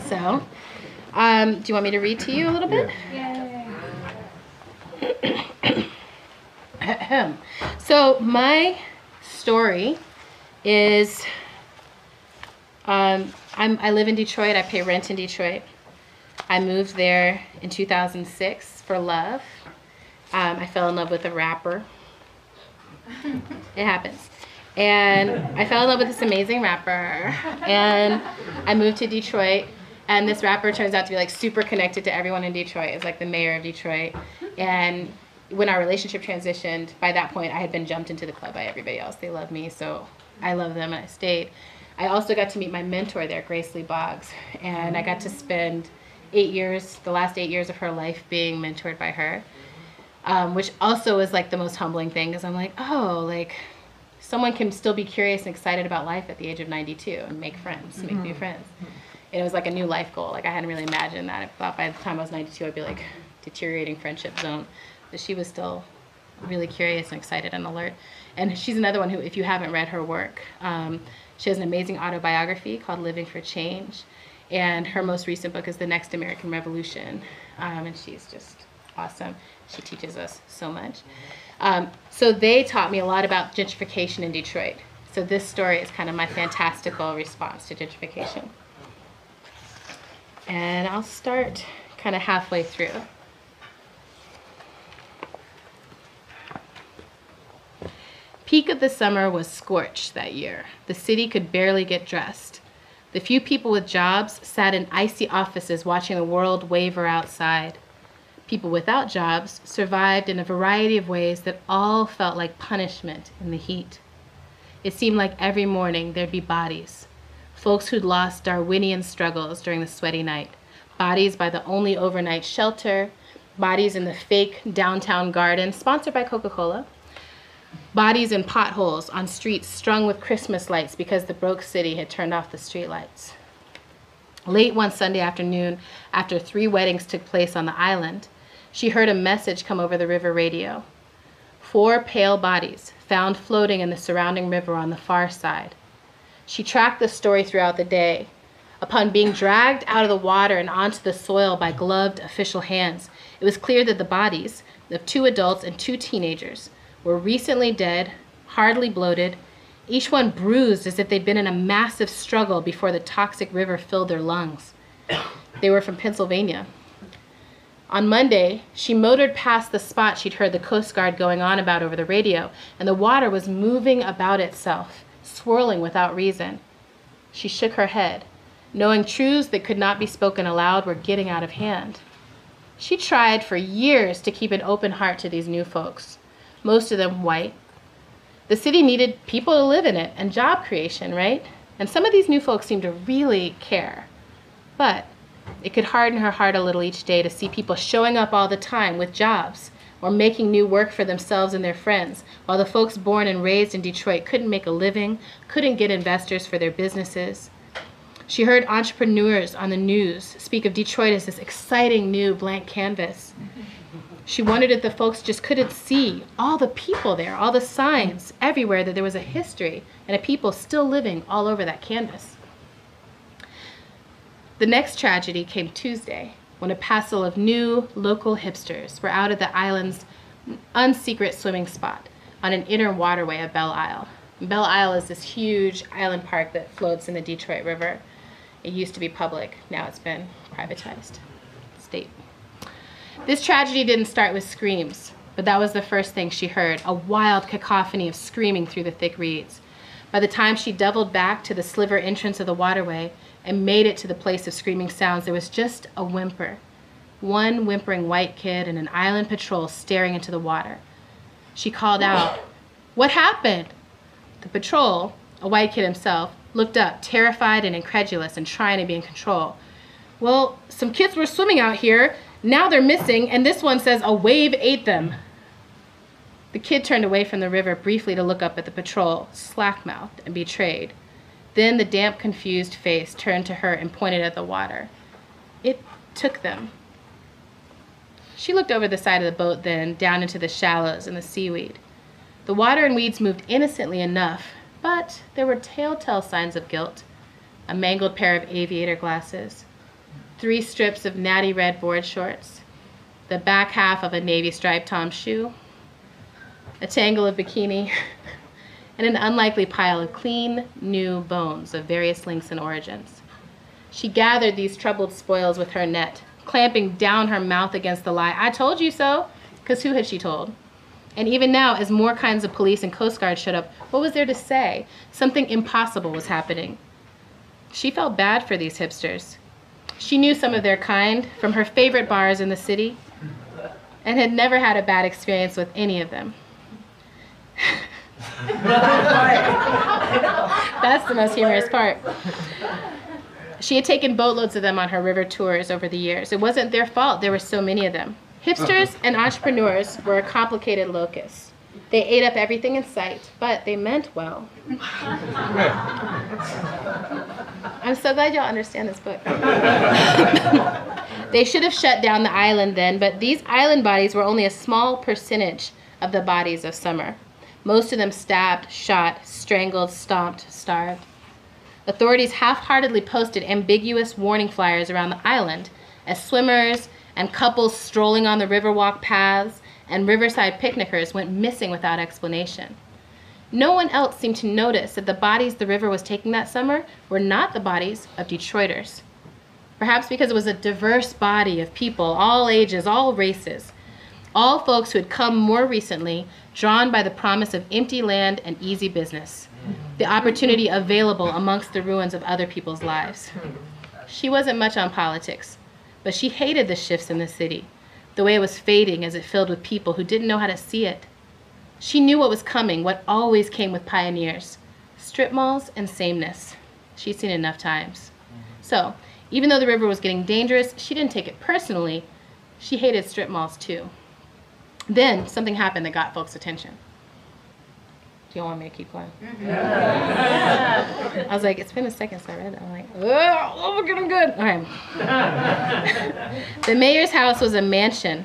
So, do you want me to read to you a little bit? Yeah. So my story is, I live in Detroit. I pay rent in Detroit. I moved there in 2006 for love. I fell in love with a rapper. It happens. And I fell in love with this amazing rapper. And I moved to Detroit. And this rapper turns out to be like super connected to everyone in Detroit. It's like the mayor of Detroit. And when our relationship transitioned, by that point I had been jumped into the club by everybody else. They love me, so I love them, and I stayed. I also got to meet my mentor there, Grace Lee Boggs. And I got to spend 8 years, the last 8 years of her life, being mentored by her. Which also was like the most humbling thing, because I'm like, oh, like someone can still be curious and excited about life at the age of 92 and make friends, make new friends. And it was like a new life goal. Like I hadn't really imagined that. I thought by the time I was 92 I'd be like deteriorating friendship zone. But she was still really curious and excited and alert. And she's another one who, if you haven't read her work, she has an amazing autobiography called Living for Change. And her most recent book is The Next American Revolution. And she's just awesome. She teaches us so much. So they taught me a lot about gentrification in Detroit. So this story is kind of my fantastical response to gentrification. And I'll start kind of halfway through. Peak of the summer was scorched that year. The city could barely get dressed. The few people with jobs sat in icy offices watching the world waver outside. People without jobs survived in a variety of ways that all felt like punishment in the heat. It seemed like every morning there'd be bodies. Folks who'd lost Darwinian struggles during the sweaty night. Bodies by the only overnight shelter. Bodies in the fake downtown garden, sponsored by Coca-Cola. Bodies in potholes on streets strung with Christmas lights because the broke city had turned off the street lights. Late one Sunday afternoon, after 3 weddings took place on the island, she heard a message come over the river radio. 4 pale bodies found floating in the surrounding river on the far side. She tracked the story throughout the day. Upon being dragged out of the water and onto the soil by gloved official hands, it was clear that the bodies of 2 adults and 2 teenagers were recently dead, hardly bloated, each one bruised as if they'd been in a massive struggle before the toxic river filled their lungs. They were from Pennsylvania. On Monday, she motored past the spot she'd heard the Coast Guard going on about over the radio, and the water was moving about itself, swirling without reason. She shook her head, knowing truths that could not be spoken aloud were getting out of hand. She tried for years to keep an open heart to these new folks, most of them white. The city needed people to live in it and job creation, right? And some of these new folks seemed to really care. But it could harden her heart a little each day to see people showing up all the time with jobs or making new work for themselves and their friends, while the folks born and raised in Detroit couldn't make a living, couldn't get investors for their businesses. She heard entrepreneurs on the news speak of Detroit as this exciting new blank canvas. She wondered if the folks just couldn't see all the people there, all the signs everywhere that there was a history and a people still living all over that canvas. The next tragedy came Tuesday, when a passel of new local hipsters were out at the island's unsecret swimming spot on an inner waterway of Belle Isle. Belle Isle is this huge island park that floats in the Detroit River. It used to be public, now it's been privatized. State. This tragedy didn't start with screams, but that was the first thing she heard, a wild cacophony of screaming through the thick reeds. By the time she doubled back to the sliver entrance of the waterway and made it to the place of screaming sounds, there was just a whimper. One whimpering white kid and an island patrol staring into the water. She called out, "What happened?" The patrol, a white kid himself, looked up, terrified and incredulous and trying to be in control. "Well, some kids were swimming out here. Now they're missing, and this one says a wave ate them." The kid turned away from the river briefly to look up at the patrol, slack-mouthed and betrayed. Then the damp, confused face turned to her and pointed at the water. "It took them." She looked over the side of the boat then, down into the shallows and the seaweed. The water and weeds moved innocently enough, but there were telltale signs of guilt. A mangled pair of aviator glasses, 3 strips of natty red board shorts, the back half of a navy striped Tom shoe, a tangle of bikini, and an unlikely pile of clean, new bones of various lengths and origins. She gathered these troubled spoils with her net, clamping down her mouth against the lie, "I told you so," because who had she told? And even now, as more kinds of police and Coast Guard showed up, what was there to say? Something impossible was happening. She felt bad for these hipsters. She knew some of their kind from her favorite bars in the city and had never had a bad experience with any of them. That's the most humorous part. She had taken boatloads of them on her river tours over the years. It wasn't their fault there were so many of them. Hipsters and entrepreneurs were a complicated locus. They ate up everything in sight, but they meant well. I'm so glad y'all understand this book. They should have shut down the island then, but these island bodies were only a small percentage of the bodies of Summer. Most of them stabbed, shot, strangled, stomped, starved. Authorities half-heartedly posted ambiguous warning flyers around the island as swimmers and couples strolling on the Riverwalk paths and riverside picnickers went missing without explanation. No one else seemed to notice that the bodies the river was taking that summer were not the bodies of Detroiters. Perhaps because it was a diverse body of people, all ages, all races, all folks who had come more recently, drawn by the promise of empty land and easy business, the opportunity available amongst the ruins of other people's lives. She wasn't much on politics, but she hated the shifts in the city, the way it was fading as it filled with people who didn't know how to see it. She knew what was coming, what always came with pioneers, strip malls and sameness. She'd seen enough times. So, even though the river was getting dangerous, she didn't take it personally. She hated strip malls too. Then something happened that got folks' attention. Do you want me to keep going? I was like, it's been a second since I read it. I'm like, oh, look at him good. All right. The mayor's house was a mansion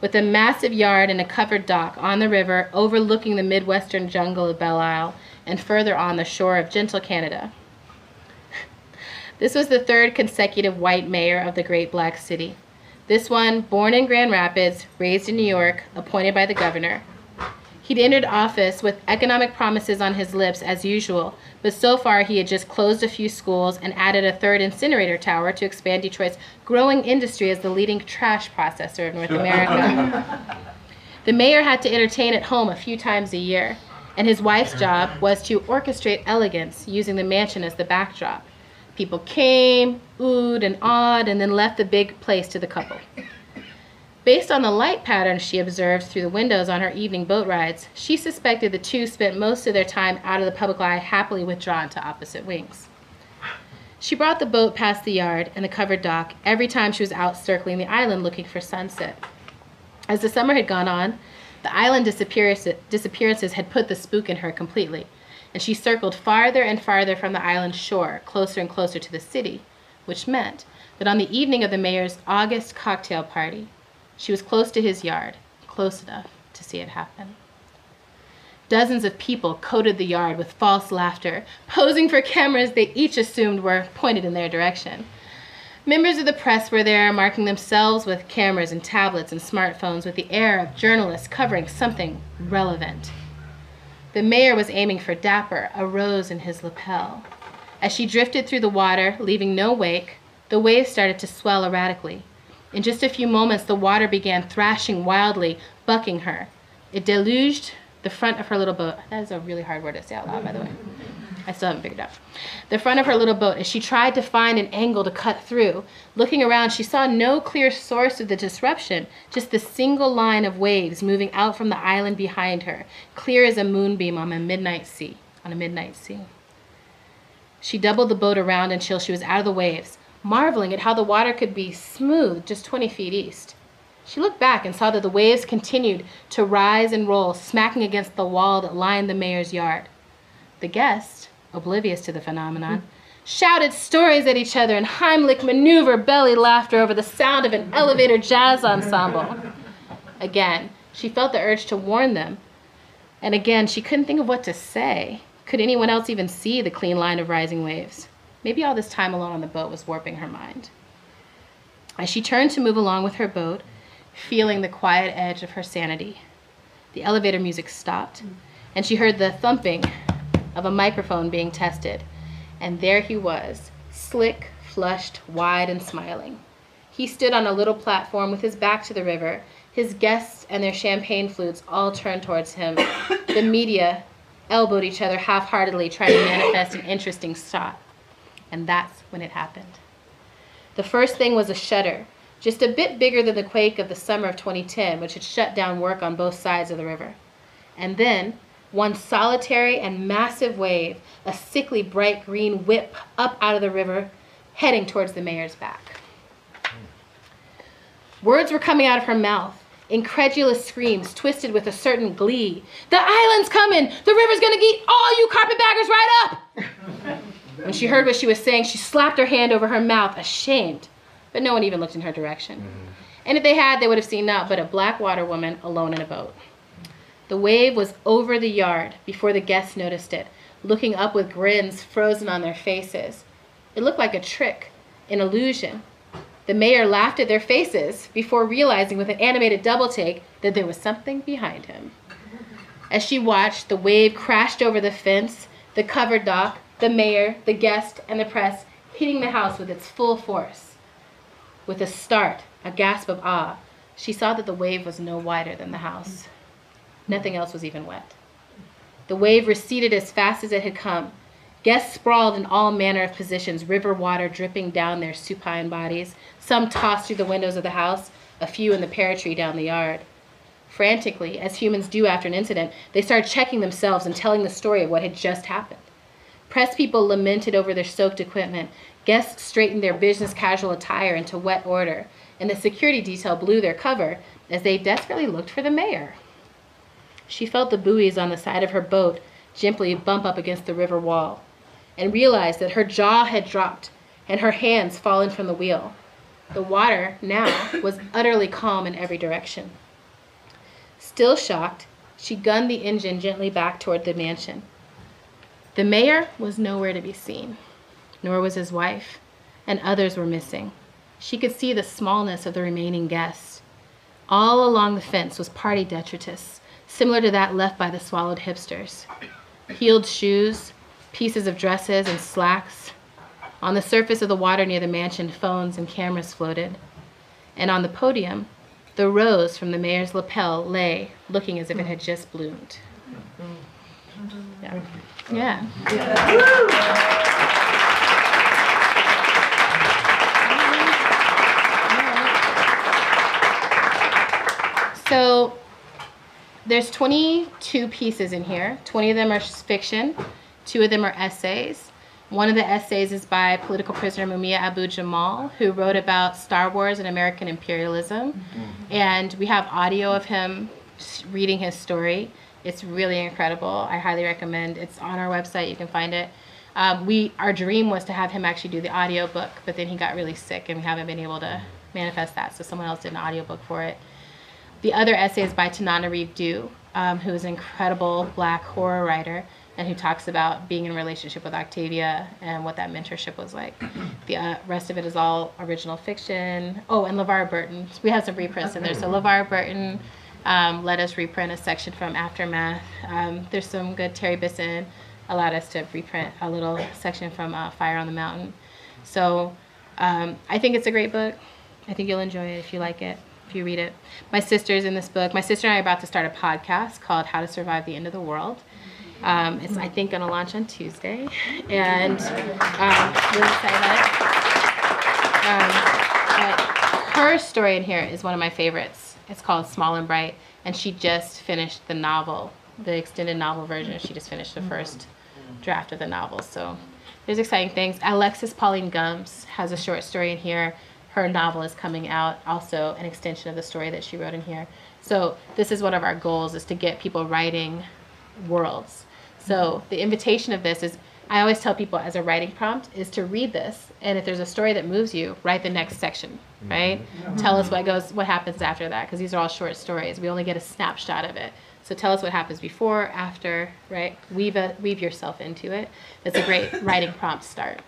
with a massive yard and a covered dock on the river overlooking the Midwestern jungle of Belle Isle and further on the shore of gentle Canada. This was the 3rd consecutive white mayor of the Great Black City. This one, born in Grand Rapids, raised in New York, appointed by the governor. He'd entered office with economic promises on his lips as usual, but so far he had just closed a few schools and added a 3rd incinerator tower to expand Detroit's growing industry as the leading trash processor of North America. The mayor had to entertain at home a few times a year, and his wife's job was to orchestrate elegance using the mansion as the backdrop. People came, oohed and awed, and then left the big place to the couple. Based on the light patterns she observed through the windows on her evening boat rides, she suspected the two spent most of their time out of the public eye, happily withdrawn to opposite wings. She brought the boat past the yard and the covered dock every time she was out circling the island looking for sunset. As the summer had gone on, the island disappearances had put the spook in her completely, and she circled farther and farther from the island shore, closer and closer to the city, which meant that on the evening of the mayor's August cocktail party, she was close to his yard, close enough to see it happen. Dozens of people coated the yard with false laughter, posing for cameras they each assumed were pointed in their direction. Members of the press were there, marking themselves with cameras and tablets and smartphones with the air of journalists covering something relevant. The mayor was aiming for Dapper, a rose in his lapel. As she drifted through the water, leaving no wake, the waves started to swell erratically. In just a few moments, the water began thrashing wildly, bucking her. It deluged the front of her little boat. That is a really hard word to say out loud, by the way. I still haven't figured it out. The front of her little boat as she tried to find an angle to cut through. Looking around, she saw no clear source of the disruption, just the single line of waves moving out from the island behind her, clear as a moonbeam on a midnight sea. She doubled the boat around until she was out of the waves, marveling at how the water could be smooth just 20 feet east. She looked back and saw that the waves continued to rise and roll, smacking against the wall that lined the mayor's yard. The guests, oblivious to the phenomenon, shouted stories at each other and Heimlich maneuver belly laughter over the sound of an elevator jazz ensemble. Again, she felt the urge to warn them. And again, she couldn't think of what to say. Could anyone else even see the clean line of rising waves? Maybe all this time alone on the boat was warping her mind. As she turned to move along with her boat, feeling the quiet edge of her sanity, the elevator music stopped, and she heard the thumping of a microphone being tested. And there he was, slick, flushed, wide, and smiling. He stood on a little platform with his back to the river, his guests and their champagne flutes all turned towards him. The media elbowed each other half-heartedly, trying to manifest an interesting shot. And that's when it happened. The first thing was a shudder, just a bit bigger than the quake of the summer of 2010, which had shut down work on both sides of the river. And then, one solitary and massive wave, a sickly bright green whip up out of the river, heading towards the mayor's back. Words were coming out of her mouth, incredulous screams twisted with a certain glee. The island's coming! The river's gonna eat all you carpetbaggers right up! When she heard what she was saying, she slapped her hand over her mouth, ashamed. But no one even looked in her direction. And if they had, they would have seen naught but a black water woman alone in a boat. The wave was over the yard before the guests noticed it, looking up with grins frozen on their faces. It looked like a trick, an illusion. The mayor laughed at their faces before realizing with an animated double take that there was something behind him. As she watched, the wave crashed over the fence, the covered dock, the mayor, the guest, and the press, hitting the house with its full force. With a start, a gasp of awe, she saw that the wave was no wider than the house. Nothing else was even wet. The wave receded as fast as it had come. Guests sprawled in all manner of positions, river water dripping down their supine bodies. Some tossed through the windows of the house, a few in the pear tree down the yard. Frantically, as humans do after an incident, they started checking themselves and telling the story of what had just happened. Press people lamented over their soaked equipment. Guests straightened their business casual attire into wet order, and the security detail blew their cover as they desperately looked for the mayor. She felt the buoys on the side of her boat gently bump up against the river wall, and realized that her jaw had dropped and her hands fallen from the wheel. The water now was utterly calm in every direction. Still shocked, she gunned the engine gently back toward the mansion. The mayor was nowhere to be seen, nor was his wife, and others were missing. She could see the smallness of the remaining guests. All along the fence was party detritus, similar to that left by the swallowed hipsters. Heeled shoes, pieces of dresses and slacks. On the surface of the water near the mansion, phones and cameras floated. And on the podium, the rose from the mayor's lapel lay, looking as if it had just bloomed. Yeah. So there's 22 pieces in here. 20 of them are fiction. 2 of them are essays. One of the essays is by political prisoner Mumia Abu-Jamal, who wrote about Star Wars and American imperialism. And we have audio of him reading his story. It's really incredible. I highly recommend. It's on our website. You can find it. Our dream was to have him actually do the audiobook, but then he got really sick and we haven't been able to manifest that. So someone else did an audiobook for it. The other essay is by Tananarive Due, who is an incredible Black horror writer and who talks about being in a relationship with Octavia and what that mentorship was like. The rest of it is all original fiction. Oh, and LeVar Burton. We have some reprints in there. So LeVar Burton let us reprint a section from Aftermath. There's some good. Terry Bisson allowed us to reprint a little section from Fire on the Mountain. So I think it's a great book. I think you'll enjoy it if you like it, if you read it. My sister's in this book. My sister and I are about to start a podcast called How to Survive the End of the World. It's, I think, going to launch on Tuesday, and really excited about it. But her story in here is one of my favorites. It's called Small and Bright, and she just finished the novel, the extended novel version. She just finished the first draft of the novel, so there's exciting things. Alexis Pauline Gumbs has a short story in here. Her novel is coming out, also an extension of the story that she wrote in here. So this is one of our goals, is to get people writing worlds. So the invitation of this is, I always tell people as a writing prompt, is to read this, and if there's a story that moves you, write the next section, right? Tell us what happens after that, because these are all short stories. We only get a snapshot of it. So tell us what happens before, after, right? Weave yourself into it. It's a great writing prompt start.